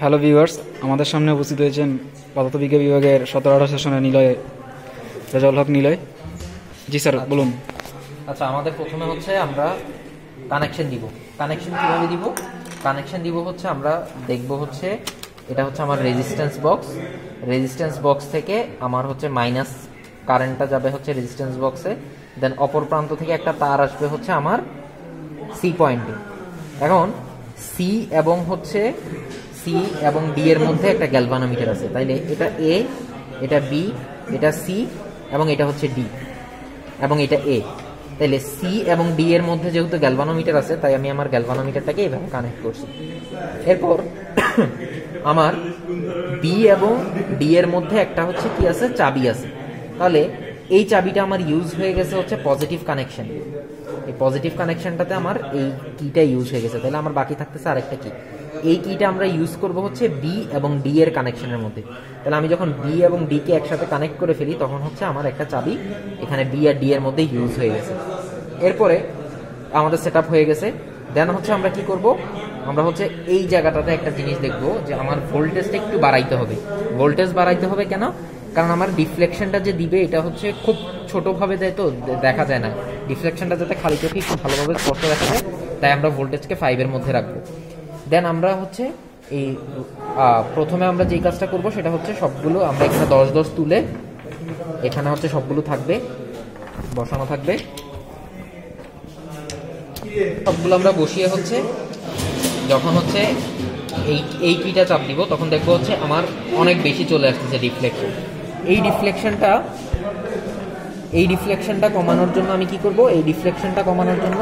Hello viewers, আমাদের সামনে উপস্থিত হয়েছেন পদার্থবিজ্ঞান বিভাগের 17-18 সেশনের নিলয় রেজাউল হক নিলয়। জি স্যার, বলুন। আচ্ছা, আমাদের প্রথমে হচ্ছে আমরা কানেকশন দিব। কানেকশন কিভাবে দিব? কানেকশন দিব হচ্ছে আমরা দেখব হচ্ছে এটা হচ্ছে আমার রেজিস্ট্যান্স বক্স। রেজিস্ট্যান্স বক্স থেকে আমার হচ্ছে মাইনাস কারেন্টটা যাবে হচ্ছে রেজিস্ট্যান্স বক্সে, দেন অপর প্রান্ত থেকে একটা তার আসবে হচ্ছে আমার সি পয়েন্টে। এখন সি এবং ডি এর মধ্যে একটা গ্যালভানোমিটার আছে, তাইলে এটা এ, এটা বি, এটা সি এবং এটা হচ্ছে ডি এবং এটা এ। তাইলে সি এবং ডি এর মধ্যে যেহেতু গ্যালভানোমিটার আছে, তাই আমি আমার গ্যালভানোমিটারটাকে এইভাবে কানেক্ট করছি। এরপর আমার বি এবং ডি এর মধ্যে একটা হচ্ছে কি আছে, চাবি আছে। তাহলে এই চাবিটা আমার ইউজ হয়ে গেছে হচ্ছে পজিটিভ কানেকশন। এই পজিটিভ কানেকশনটাতে আমার এই কিটা ইউজ হয়ে গেছে। তাহলে আমার বাকি থাকতেছে আরেকটা কি, এই কিটা আমরা ইউজ করব হচ্ছে বি এবং ডি এর কানেকশনের মধ্যে। তাহলে আমি যখন বি এবং ডি কে একসাথে কানেক্ট করে ফেলি, তখন হচ্ছে আমার একটা চাবি এখানে বি আর ডি এর মধ্যে ইউজ হয়ে গেছে। এরপরে আমাদের সেট আপ হয়ে গেছে। দেন হচ্ছে আমরা কি করব, আমরা হচ্ছে এই জায়গাটাতে একটা জিনিস দেখব যে আমার ভোল্টেজটা একটু বাড়াইতে হবে। ভোল্টেজ বাড়াইতে হবে কেন? কারণ আমার ডিফ্লেকশনটা যে দিবে এটা হচ্ছে খুব ছোটোভাবে দেয়, তো দেখা যায় না। ডিফ্লেকশনটা যাতে খালি চোখে খুব ভালোভাবে স্পষ্ট দেখা যায়, তাই আমরা ভোল্টেজকে 5 এর মধ্যে রাখবো। দেন আমরা হচ্ছে এই প্রথমে আমরা যেই কাজটা করব সেটা হচ্ছে সবগুলো আমরা এখানে 10-10 তুলে এখানে হচ্ছে সবগুলো থাকবে, বসানো থাকবে। সবগুলো আমরা বসিয়ে হচ্ছে যখন হচ্ছে এই কিটা চাপ দিব, তখন দেখবো হচ্ছে আমার অনেক বেশি চলে আসতেছে ডিফ্লেকশন। এই ডিফ্লেকশনটা কমানোর জন্য আমি কি করব, এই ডিফ্লেকশনটা কমানোর জন্য